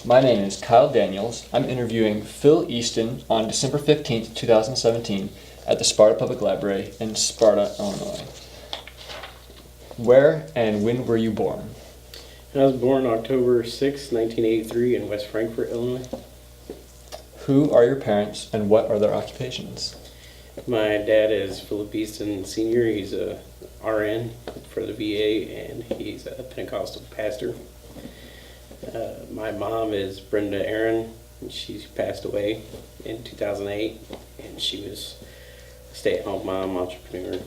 My name is Kyle Daniels. I'm interviewing Phil Easton on December 15th, 2017 at the Sparta Public Library in Sparta, Illinois. Where and when were you born? I was born October 6, 1983 in West Frankfort, Illinois. Who are your parents and what are their occupations? My dad is Philip Easton Sr. He's a RN for the VA and he's a Pentecostal pastor. My mom is Brenda Aaron. She passed away in 2008 and she was a stay-at-home mom, entrepreneur.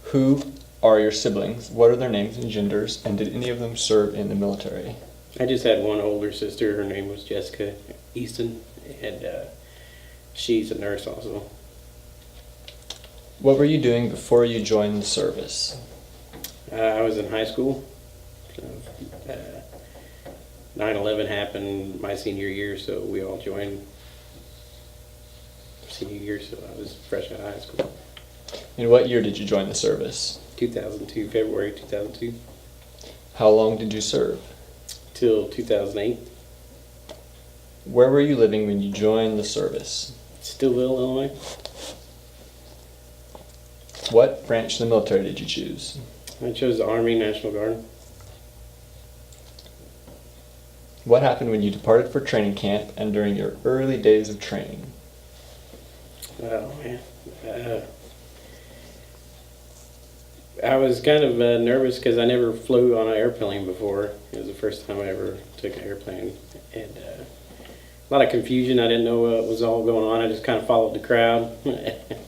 Who are your siblings? What are their names and genders? And did any of them serve in the military? I just had one older sister. Her name was Jessica Easton and she's a nurse also. What were you doing before you joined the service? I was in high school. 9/11 happened my senior year, so we all joined senior year, so I was fresh out of high school. In what year did you join the service? 2002, February 2002, How long did you serve? till 2008. Where were you living when you joined the service? Stillville, Illinois. What branch of the military did you choose? I chose the Army National Guard. What happened when you departed for training camp and during your early days of training? Oh man, I was kind of nervous because I never flew on an airplane before. It was the first time I ever took an airplane, and a lot of confusion. I didn't know what was all going on. I just kind of followed the crowd,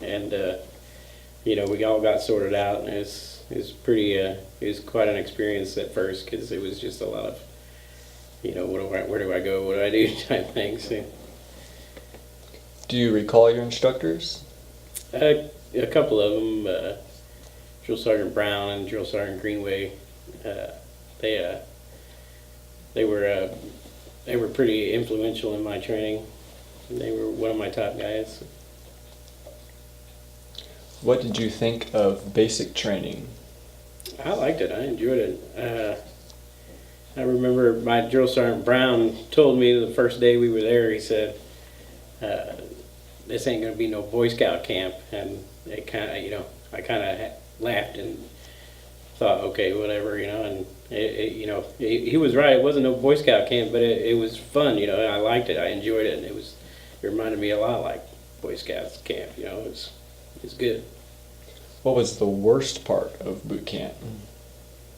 and we all got sorted out. And it was pretty. It was quite an experience at first because it was just a lot of, where do I go? What do I do? Type things. So, Do you recall your instructors? a couple of them. Drill Sergeant Brown and Drill Sergeant Greenway, they were pretty influential in my training. They were one of my top guys. What did you think of basic training? I liked it. I enjoyed it. I remember my Drill Sergeant Brown told me the first day we were there. He said, "This ain't gonna be no Boy Scout camp," and it kind of, I kind of laughed and thought, okay, whatever, and he was right. It wasn't no Boy Scout camp, but it was fun, I liked it. I enjoyed it, and it reminded me a lot like Boy Scouts camp, it was good. What was the worst part of boot camp?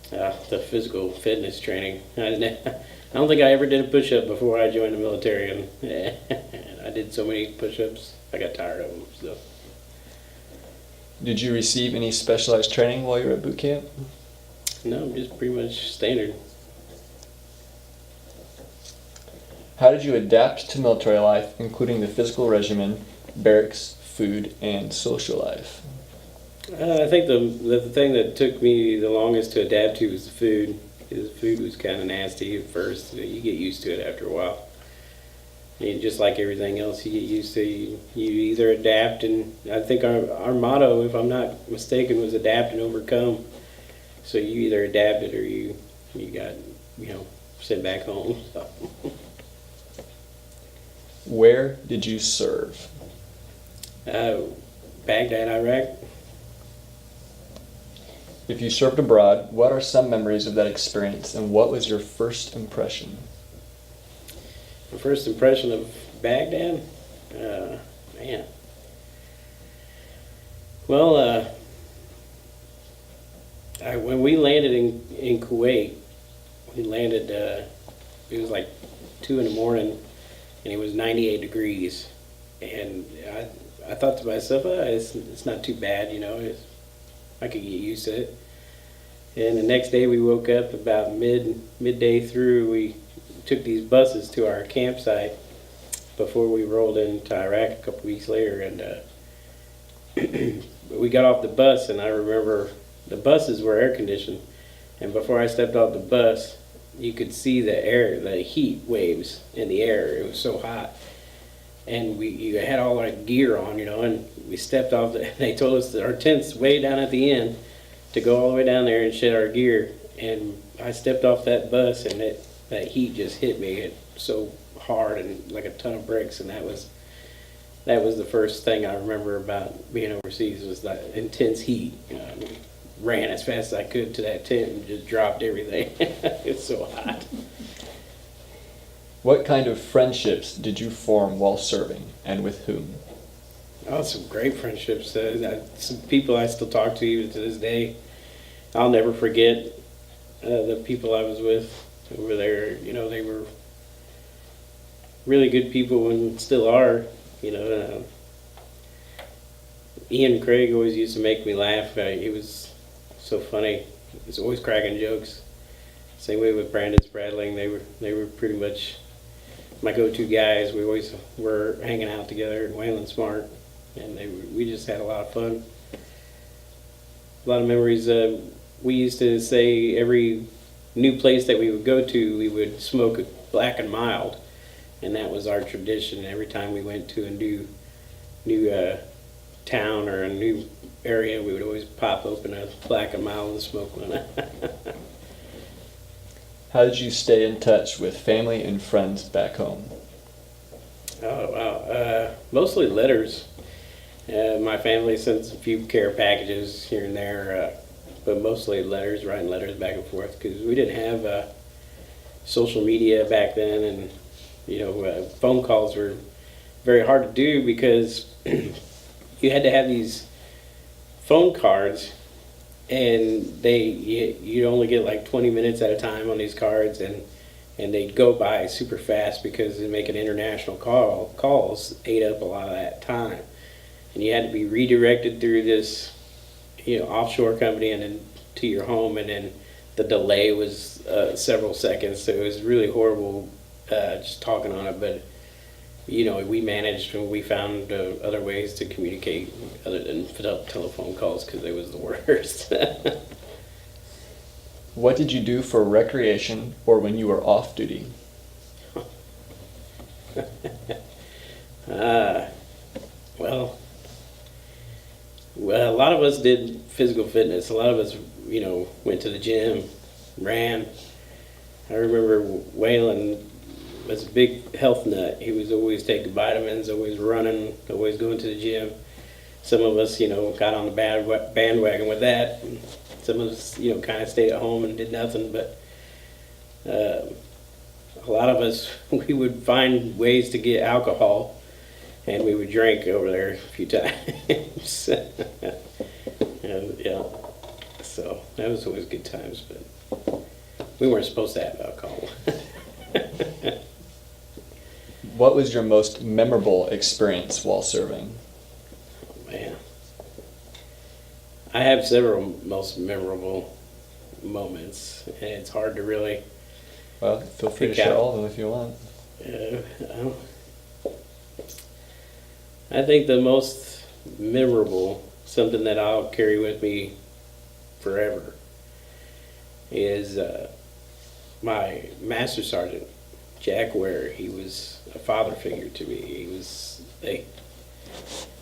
The physical fitness training. I don't think I ever did a push-up before I joined the military, and I did so many push-ups, I got tired of them, so. Did you receive any specialized training while you were at boot camp? No, just pretty much standard. How did you adapt to military life, including the physical regimen, barracks, food, and social life? I think the thing that took me the longest to adapt to was the food. Because the food was kind of nasty at first. You get used to it after a while. And just like everything else, you get used to. You either adapt, and I think our motto, if I'm not mistaken, was adapt and overcome. So you either adapted or you got sent back home. So. Where did you serve? Baghdad, Iraq. If you served abroad, what are some memories of that experience, and what was your first impression? The first impression of Baghdad? Man. Well, when we landed in Kuwait, we landed, it was like 2 in the morning, and it was 98 degrees. And I thought to myself, it's not too bad, I could get used to it. And the next day we woke up about midday through. We took these buses to our campsite before we rolled into Iraq a couple weeks later, and we got off the bus, and I remember the buses were air conditioned, and before I stepped off the bus, you could see the heat waves in the air. It was so hot, and you had all our gear on, and we stepped off. They told us that our tent's way down at the end, to go all the way down there and shed our gear, and I stepped off that bus, and that heat just hit me so hard and like a ton of bricks, and that was the first thing I remember about being overseas was that intense heat. Ran as fast as I could to that tent and just dropped everything. It's so hot. What kind of friendships did you form while serving, and with whom? Oh, some great friendships. Some people I still talk to even to this day. I'll never forget the people I was with over there. You know, they were really good people and still are. You know, Ian Craig always used to make me laugh. He was so funny. He was always cracking jokes. Same way with Brandon Spradling. They were pretty much my go-to guys. We always were hanging out together and Waylon Smart, and we just had a lot of fun. A lot of memories. We used to say every new place that we would go to, we would smoke a black and mild, and that was our tradition. Every time we went to a new town or a new area, we would always pop open a black and mild and smoke one. How did you stay in touch with family and friends back home? Oh, wow. Mostly letters. My family sends a few care packages here and there, but mostly letters, writing letters back and forth, because we didn't have social media back then, and phone calls were very hard to do because you had to have these phone cards, and you'd only get like 20 minutes at a time on these cards, and they'd go by super fast because making international calls ate up a lot of that time, and you had to be redirected through this offshore company and then to your home, and then the delay was several seconds, so it was really horrible just talking on it. But we managed, and we found other ways to communicate other than telephone calls, because it was the worst. What did you do for recreation or when you were off duty? Well, a lot of us did physical fitness. A lot of us, went to the gym, ran. I remember Waylon was a big health nut. He was always taking vitamins, always running, always going to the gym. Some of us, got on the bandwagon with that. Some of us, kind of stayed at home and did nothing. But a lot of us, we would find ways to get alcohol, and we would drink over there a few times. And, so that was always good times. But we weren't supposed to have alcohol. What was your most memorable experience while serving? Oh, man. I have several most memorable moments, and it's hard to really... Well, feel free to share all of them if you want. I think the most memorable, something that I'll carry with me forever, is my Master Sergeant, Jack Ware. He was a father figure to me. He was,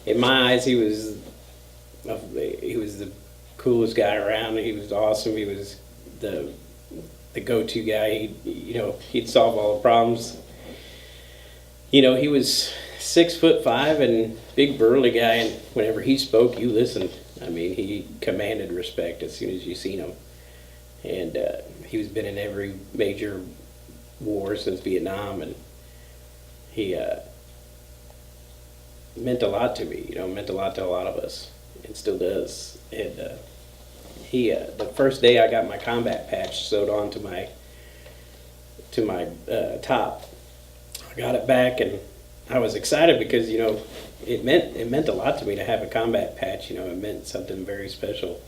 in my eyes, he was the coolest guy around. He was awesome. He was the go-to guy. He'd solve all the problems. He was 6'5" and big burly guy, and whenever he spoke, you listened. I mean, he commanded respect as soon as you seen him. And he was been in every major war since Vietnam, and he meant a lot to me. Meant a lot to a lot of us, and still does. And the first day I got my combat patch sewed on to my top, I got it back, and I was excited because it meant a lot to me to have a combat patch. It meant something very special.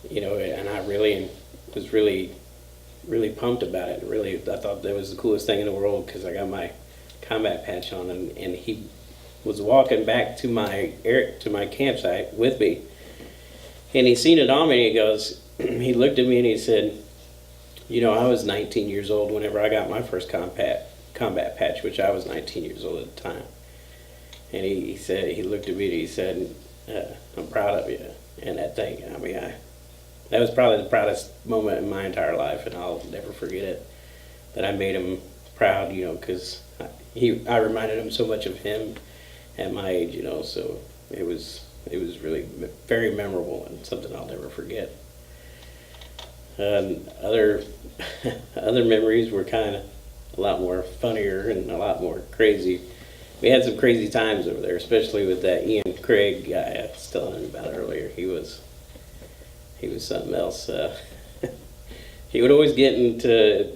And I really was really pumped about it. I thought that was the coolest thing in the world because I got my combat patch on, and he was walking back to my campsite with me, and he seen it on me, and he goes, he looked at me and he said, I was 19 years old whenever I got my first combat patch, which I was 19 years old at the time. And he said, he looked at me and he said, I'm proud of you. And that thing, that was probably the proudest moment in my entire life, and I'll never forget it. that I made him proud, because I reminded him so much of him at my age, so it was really very memorable and something I'll never forget. Other other memories were kind of a lot more funnier and a lot more crazy. We had some crazy times over there, especially with that Ian Craig guy I was telling him about earlier. He was something else. He would always get into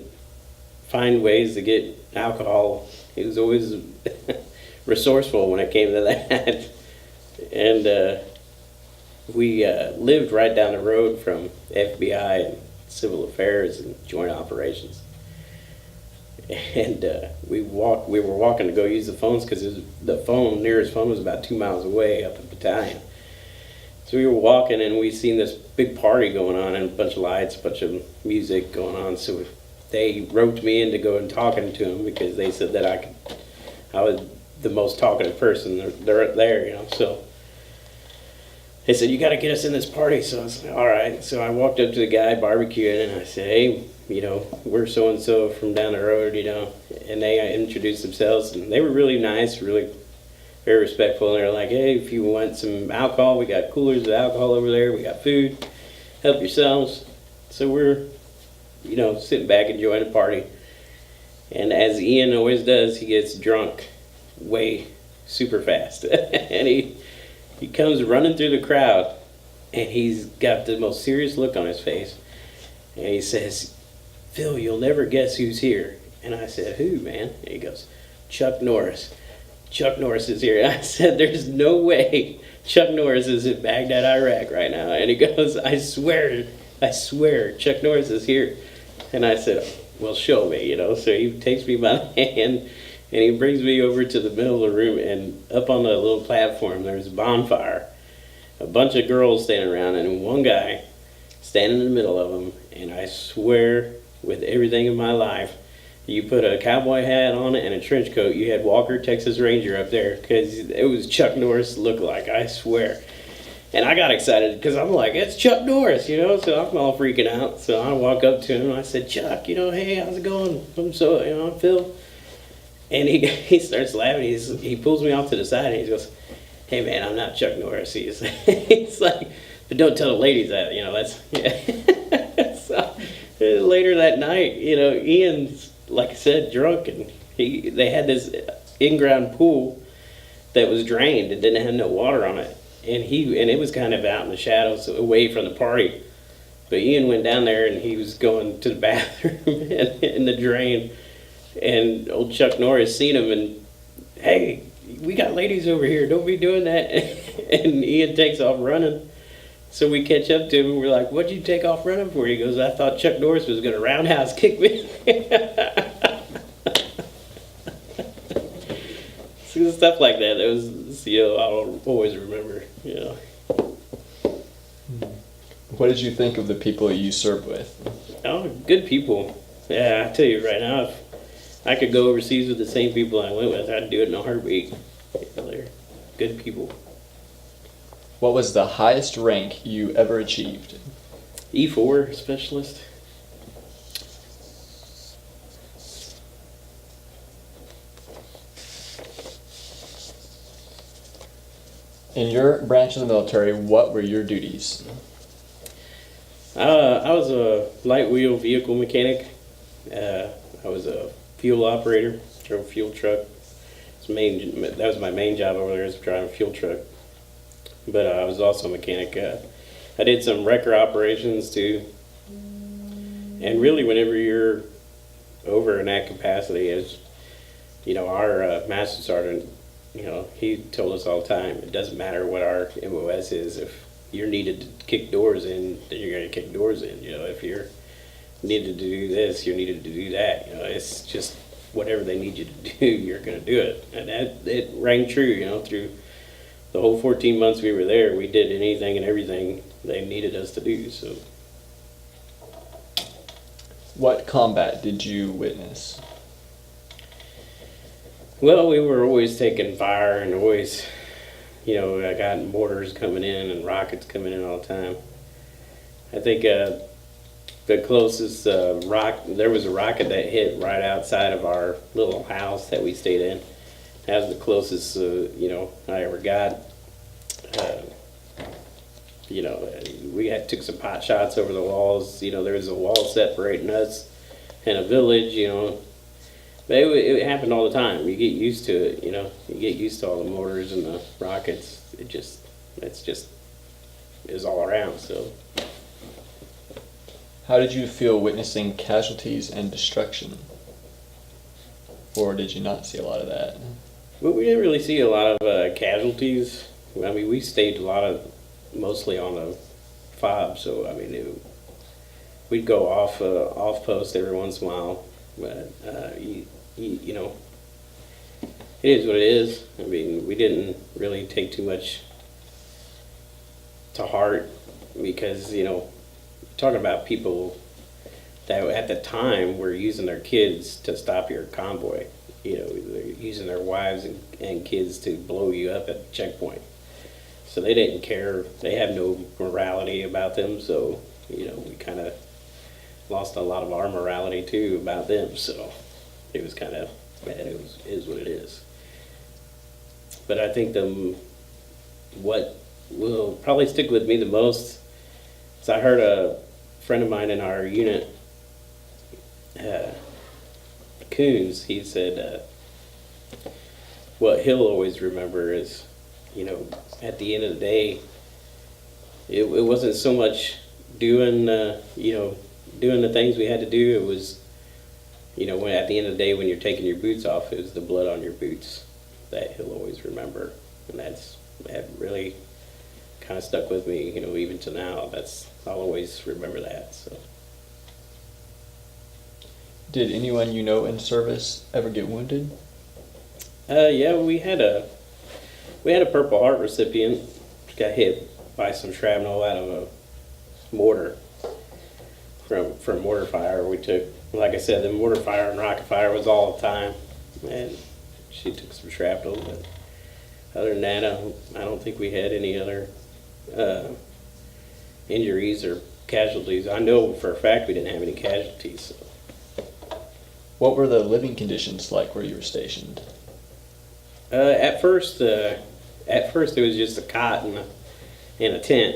find ways to get alcohol. He was always resourceful when it came to that. And we lived right down the road from FBI and Civil Affairs and Joint Operations. And we were walking to go use the phones because the nearest phone was about 2 miles away up at Battalion. So we were walking and we seen this big party going on and a bunch of lights, a bunch of music going on. So they roped me into going and talking to them because they said that I was the most talkative person there, So they said, you got to get us in this party. So I was like, all right. So I walked up to the guy barbecuing and I said, hey, we're so-and-so from down the road, and they introduced themselves and they were really nice, really very respectful. And they're like, hey, if you want some alcohol, we got coolers of alcohol over there. We got food, help yourselves. So we're, sitting back enjoying the party. And as Ian always does, he gets drunk way super fast. And he comes running through the crowd and he's got the most serious look on his face. And he says, Phil, you'll never guess who's here. And I said, who, man? And he goes, Chuck Norris. Chuck Norris is here. And I said, there's no way Chuck Norris is in Baghdad, Iraq right now. And he goes, I swear, Chuck Norris is here. And I said, well, show me, So he takes me by the hand and he brings me over to the middle of the room, and up on the little platform, there's a bonfire. A bunch of girls standing around and one guy standing in the middle of them. And I swear with everything in my life, you put a cowboy hat on it and a trench coat, you had Walker, Texas Ranger up there, because it was Chuck Norris lookalike, I swear. And I got excited because I'm like, it's Chuck Norris, so I'm all freaking out. So I walk up to him and I said, Chuck, hey, how's it going? I'm Phil. And he starts laughing. He pulls me off to the side and he goes, hey man, I'm not Chuck Norris. He's like, but don't tell the ladies that, that's, yeah. So later that night, Ian's, like I said, drunk, and they had this in-ground pool that was drained and didn't have no water on it. And it was kind of out in the shadows away from the party. But Ian went down there and he was going to the bathroom in the drain. And old Chuck Norris seen him and, hey, we got ladies over here, don't be doing that. And Ian takes off running. So we catch up to him and we're like, what'd you take off running for? He goes, I thought Chuck Norris was going to roundhouse kick me. So stuff like that, it was, I'll always remember, What did you think of the people you served with? Oh, good people. Yeah, I tell you right now, if I could go overseas with the same people I went with, I'd do it in a heartbeat. They're good people. What was the highest rank you ever achieved? E4 specialist. In your branch of the military, what were your duties? I was a light wheel vehicle mechanic. I was a fuel operator, drove a fuel truck. That was my main job over there, is driving a fuel truck. But I was also a mechanic. I did some wrecker operations too. And really, whenever you're over in that capacity, as our master sergeant, he told us all the time, it doesn't matter what our MOS is. If you're needed to kick doors in, then you're going to kick doors in. If you're needed to do this, you're needed to do that. It's just whatever they need you to do, you're going to do it. And it rang true, through the whole 14 months we were there. We did anything and everything they needed us to do. So, what combat did you witness? Well, we were always taking fire and always, I got mortars coming in and rockets coming in all the time. I think the closest there was a rocket that hit right outside of our little house that we stayed in. That was the closest, I ever got. Uh, we took some pot shots over the walls. There was a wall separating us and a village. But it happened all the time. You get used to it. You get used to all the mortars and the rockets. It's all around. So. How did you feel witnessing casualties and destruction? Or did you not see a lot of that? Well, we didn't really see a lot of casualties. I mean, we stayed mostly on the fob, so I mean, we'd go off post every once in a while. But it is what it is. I mean, we didn't really take too much to heart because talking about people that at the time were using their kids to stop your convoy. They're using their wives and kids to blow you up at the checkpoint. So they didn't care. They had no morality about them. So, we kind of lost a lot of our morality too about them. So it was kind of bad. It is what it is. But I think what will probably stick with me the most is I heard a friend of mine in our unit, Coons, he said what he'll always remember is, at the end of the day, it wasn't so much doing the things we had to do. It was, when at the end of the day when you're taking your boots off, it was the blood on your boots that he'll always remember, and that really kind of stuck with me. Even to now, I'll always remember that. So. Did anyone in service ever get wounded? Yeah, we had a Purple Heart recipient got hit by some shrapnel out of a mortar from mortar fire. We took, like I said, the mortar fire and rocket fire was all the time, and she took some shrapnel. But other than that, I don't think we had any other injuries or casualties. I know for a fact we didn't have any casualties. So. What were the living conditions like where you were stationed? At first it was just a cot and a tent,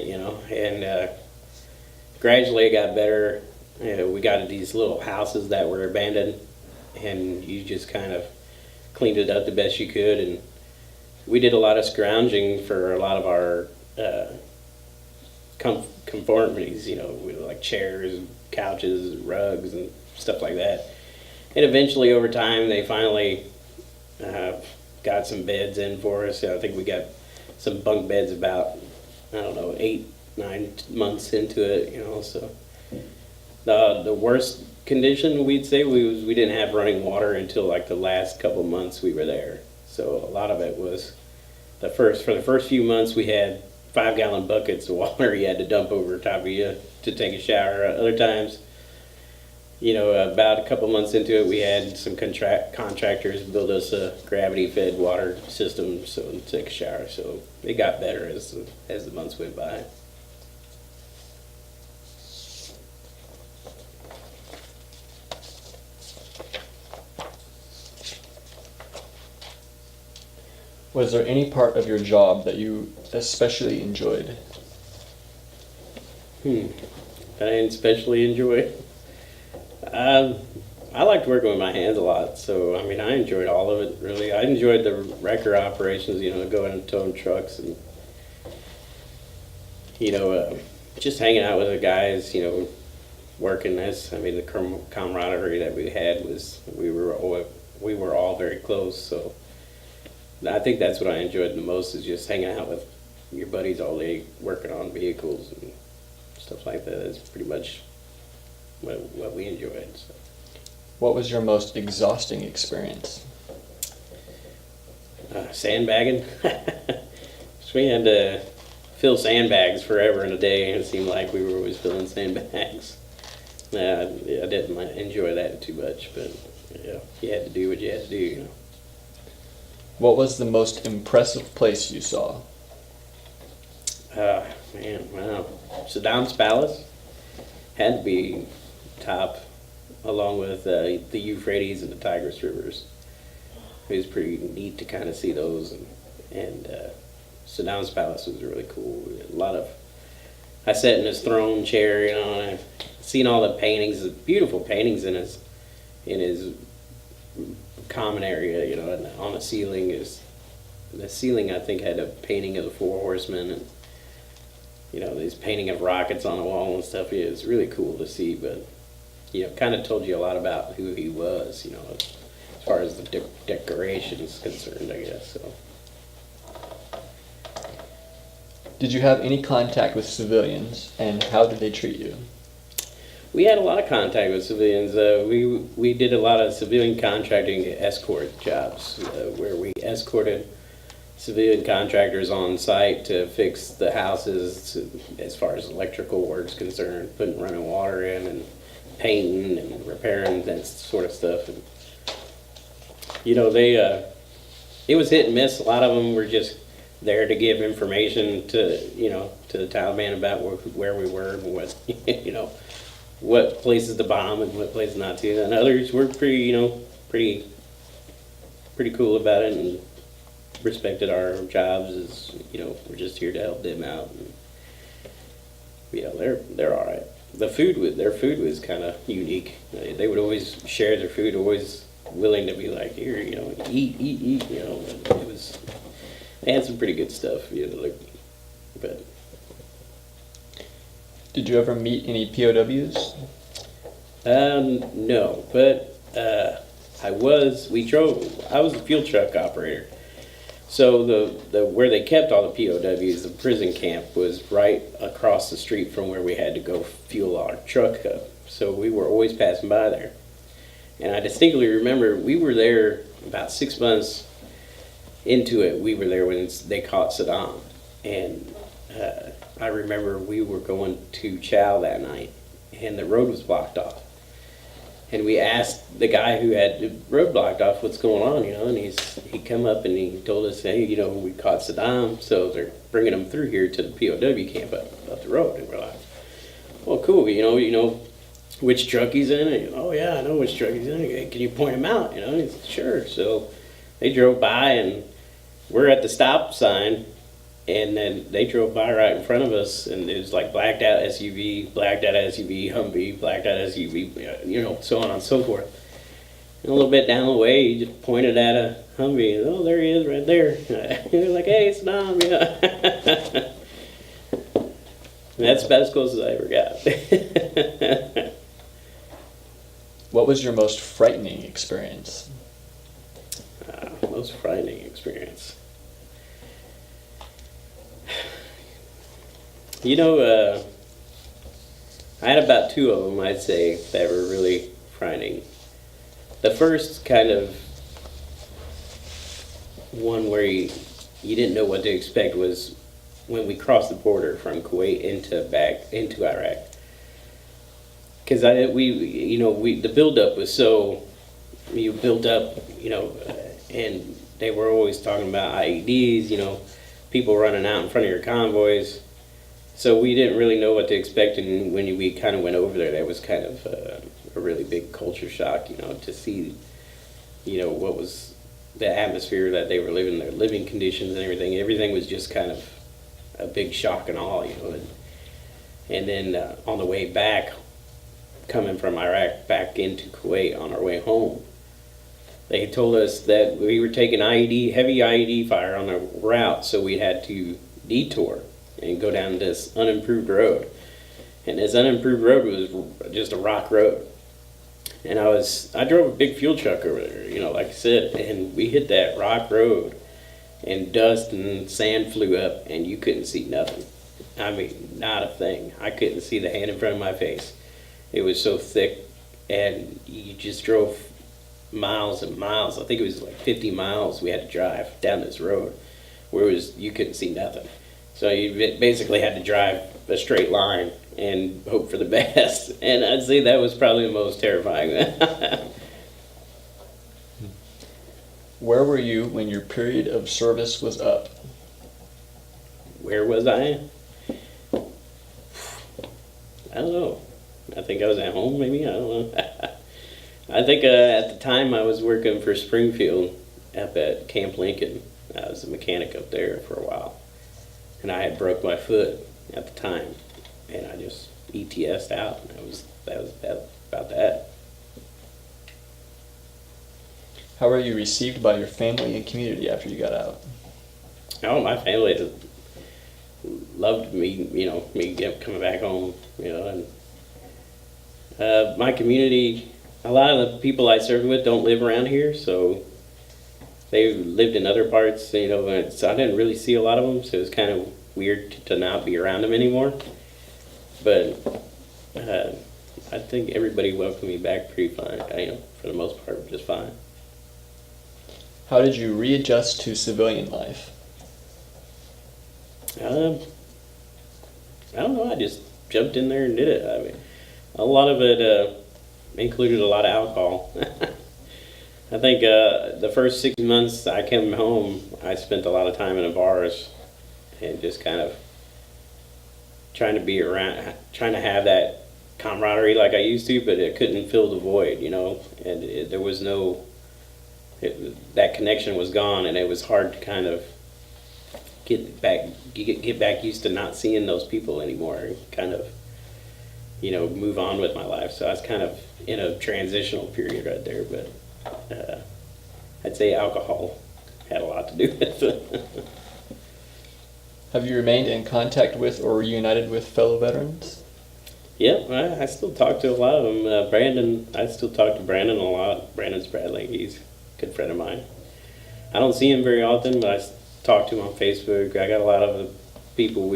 and gradually it got better. We got to these little houses that were abandoned, and you just kind of cleaned it up the best you could. And we did a lot of scrounging for a lot of our conformities, with like chairs, couches, rugs, and stuff like that. And eventually, over time, they finally got some beds in for us. I think we got some bunk beds about, 8-9 months into it, so. The worst condition, we'd say, we didn't have running water until like the last couple months we were there. So a lot of it was for the first few months, we had 5-gallon buckets of water you had to dump over top of you to take a shower. Other times, about a couple months into it, we had some contractors build us a gravity-fed water system so to take a shower. So it got better as the months went by. Was there any part of your job that you especially enjoyed? I didn't especially enjoy. I liked working with my hands a lot, so I enjoyed all of it really. I enjoyed the wrecker operations, going and towing trucks and just hanging out with the guys, working this. The camaraderie that we had was we were all very close, so I think that's what I enjoyed the most, is just hanging out with your buddies all day, working on vehicles and stuff like that. That's pretty much what we enjoyed. So. What was your most exhausting experience? Sandbagging. So we had to fill sandbags forever in a day, and it seemed like we were always filling sandbags. I didn't enjoy that too much, but you had to do what you had to do. What was the most impressive place you saw? Wow. Saddam's Palace. had to be top, along with the Euphrates and the Tigris rivers. It was pretty neat to kind of see those, and Saddam's palace was really cool. A lot of, I sat in his throne chair, and I've seen all the paintings, the beautiful paintings in his common area, and on the ceiling I think had a painting of the four horsemen, and this painting of rockets on the wall and stuff. It was really cool to see, but kind of told you a lot about who he was, as far as the decoration is concerned, I guess. So. Did you have any contact with civilians, and how did they treat you? We had a lot of contact with civilians. We did a lot of civilian contracting escort jobs, where we escorted civilian contractors on site to fix the houses, as far as electrical work's concerned, putting running water in and painting and repairing that sort of stuff. And, it was hit and miss. A lot of them were just there to give information to the Taliban about where we were and what what places to bomb and what places not to. And others were pretty cool about it and respected our jobs as we're just here to help them out. And, they're all right. Their food was kind of unique. They would always share their food, always willing to be like, here, eat. It was, they had some pretty good stuff, but. Did you ever meet any POWs? No, but I was a fuel truck operator. So the where they kept all the POWs, the prison camp, was right across the street from where we had to go fuel our truck up. So we were always passing by there. And I distinctly remember we were there about 6 months into it. We were there when they caught Saddam. And I remember we were going to chow that night, and the road was blocked off. And we asked the guy who had the road blocked off what's going on, and he come up and he told us, hey, we caught Saddam, so they're bringing him through here to the POW camp up the road. And we're like, well, cool, which truck he's in? And, oh yeah, I know which truck he's in. Can you point him out? He said, sure. So they drove by, and we're at the stop sign. And then they drove by right in front of us, and it was like blacked out SUV, Humvee, blacked out SUV, so on and so forth. And a little bit down the way, he just pointed at a Humvee, and, oh, there he is right there. He was like, hey, Saddam, And that's about as close as I ever got. What was your most frightening experience? Most frightening experience. I had about two of them, I'd say, that were really frightening. The first kind of one where you didn't know what to expect was when we crossed the border from Kuwait into Iraq. Because the buildup was so, you built up, and they were always talking about IEDs, people running out in front of your convoys. So we didn't really know what to expect, and when we kind of went over there, that was kind of a really big culture shock, to see, what was the atmosphere that they were living, their living conditions and everything. Everything was just kind of a big shock and awe, And then on the way back, coming from Iraq back into Kuwait on our way home, they told us that we were taking heavy IED fire on the route, so we had to detour and go down this unimproved road. And this unimproved road was just a rock road. And I drove a big fuel truck over there, like I said, and we hit that rock road, and dust and sand flew up, and you couldn't see nothing. I mean, not a thing. I couldn't see the hand in front of my face. It was so thick, and you just drove miles and miles. I think it was like 50 miles we had to drive down this road, where you couldn't see nothing. So you basically had to drive a straight line and hope for the best. And I'd say that was probably the most terrifying. Where were you when your period of service was up? Where was I? I don't know. I think I was at home, maybe. I don't know. I think at the time I was working for Springfield up at Camp Lincoln. I was a mechanic up there for a while, and I had broke my foot at the time, and I just ETS'd out. That about that. How were you received by your family and community after you got out? Oh, my family loved me, me coming back home, and my community, a lot of the people I served with don't live around here, so they lived in other parts, and so I didn't really see a lot of them, so it was kind of weird to not be around them anymore. But I think everybody welcomed me back pretty fine, for the most part, just fine. How did you readjust to civilian life? I don't know. I just jumped in there and did it. I mean, a lot of it included a lot of alcohol. I think the first 6 months I came home, I spent a lot of time in the bars and just kind of trying to be around, trying to have that camaraderie like I used to, but it couldn't fill the void, and there was no, that connection was gone, and it was hard to kind of get back used to not seeing those people anymore, and kind of, move on with my life. So I was kind of in a transitional period right there, but I'd say alcohol had a lot to do with it. Have you remained in contact with or reunited with fellow veterans? Yeah, I still talk to a lot of them. Brandon, I still talk to Brandon a lot. Brandon Spradley, he's a good friend of mine. I don't see him very often, but I talk to him on Facebook. I got a lot of the people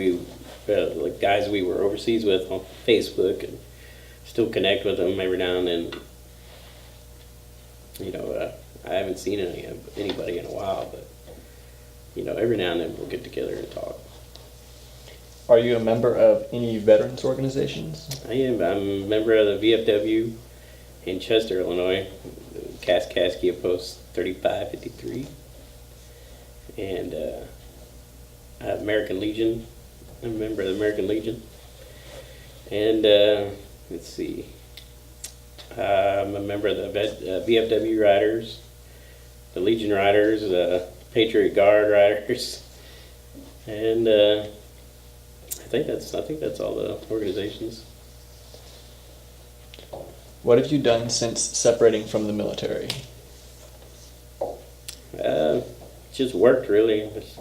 like guys we were overseas with on Facebook, and still connect with them every now and then. I haven't seen anybody in a while, but every now and then we'll get together and talk. Are you a member of any veterans organizations? I am. I'm a member of the VFW in Chester, Illinois, Kaskaskia Post 3553, and American Legion. I'm a member of the American Legion, and let's see. I'm a member of the VFW Riders, the Legion Riders, the Patriot Guard Riders, and I think that's all the organizations. What have you done since separating from the military? Just worked, really. That's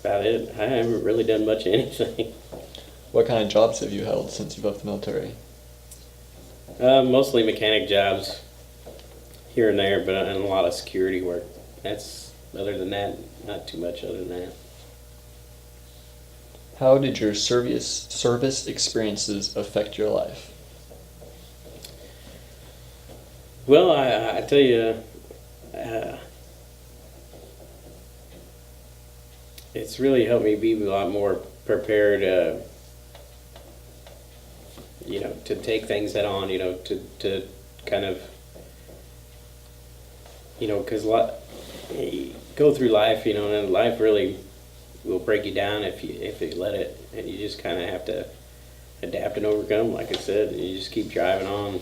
about it. I haven't really done much of anything. What kind of jobs have you held since you left the military? Mostly mechanic jobs here and there, but and a lot of security work. Other than that, not too much other than that. How did your service experiences affect your life? Well, I tell you, it's really helped me be a lot more prepared, to take things head on, to kind of, because you go through life, and life really will break you down if you let it, and you just kind of have to adapt and overcome, like I said, and you just keep driving on,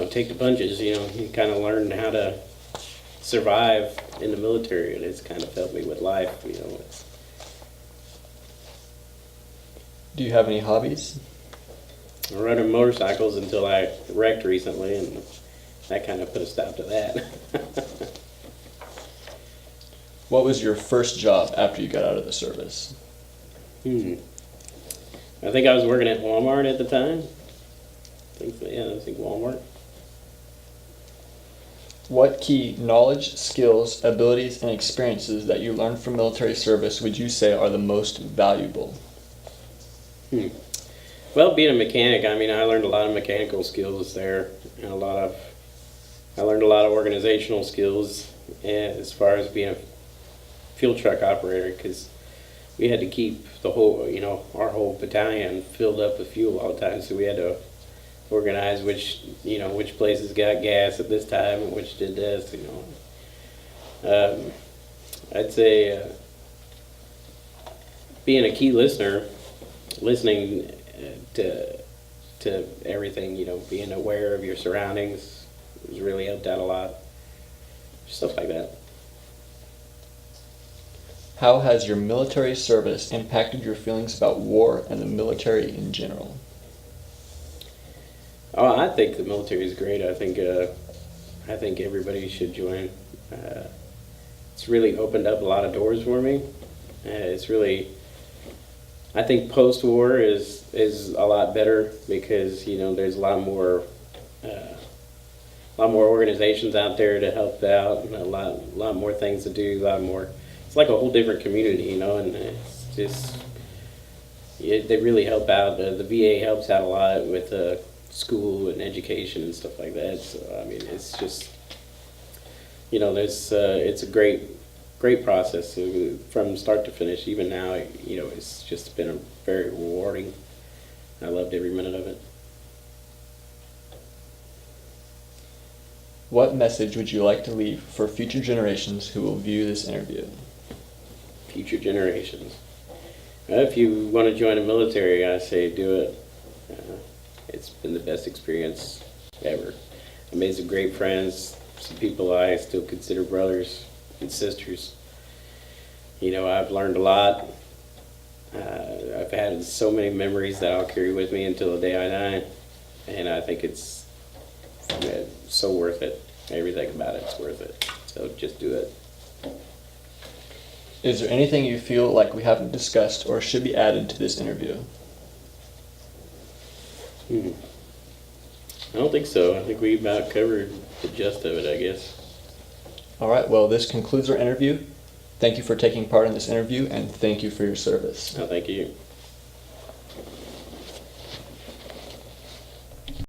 take the punches, you kind of learn how to survive in the military, and it's kind of helped me with life, Do you have any hobbies? I rode motorcycles until I wrecked recently, and that kind of put a stop to that. What was your first job after you got out of the service? I think I was working at Walmart at the time. I think Walmart. What key knowledge, skills, abilities, and experiences that you learned from military service would you say are the most valuable? Well, being a mechanic, I learned a lot of mechanical skills there, and I learned a lot of organizational skills as far as being a fuel truck operator, because we had to keep the whole, our whole battalion filled up with fuel all the time, so we had to organize which places got gas at this time and which did this, I'd say being a key listener, listening to everything, being aware of your surroundings has really helped out a lot. Stuff like that. How has your military service impacted your feelings about war and the military in general? Oh, I think the military is great. I think everybody should join. It's really opened up a lot of doors for me. I think post-war is a lot better because there's a lot more organizations out there to help out, and a lot more things to do, a lot more. It's like a whole different community, and it's just they really help out. The VA helps out a lot with school and education and stuff like that. So I mean, it's just it's a great process from start to finish. Even now, it's just been very rewarding. I loved every minute of it. What message would you like to leave for future generations who will view this interview? Future generations. If you want to join the military, I say do it. It's been the best experience ever. I made some great friends, some people I still consider brothers and sisters. I've learned a lot. I've had so many memories that I'll carry with me until the day I die, and I think it's so worth it. Everything about it's worth it. So just do it. Is there anything you feel like we haven't discussed or should be added to this interview? I don't think so. I think we about covered the gist of it, I guess. All right, well, this concludes our interview. Thank you for taking part in this interview, and thank you for your service. Oh, thank you.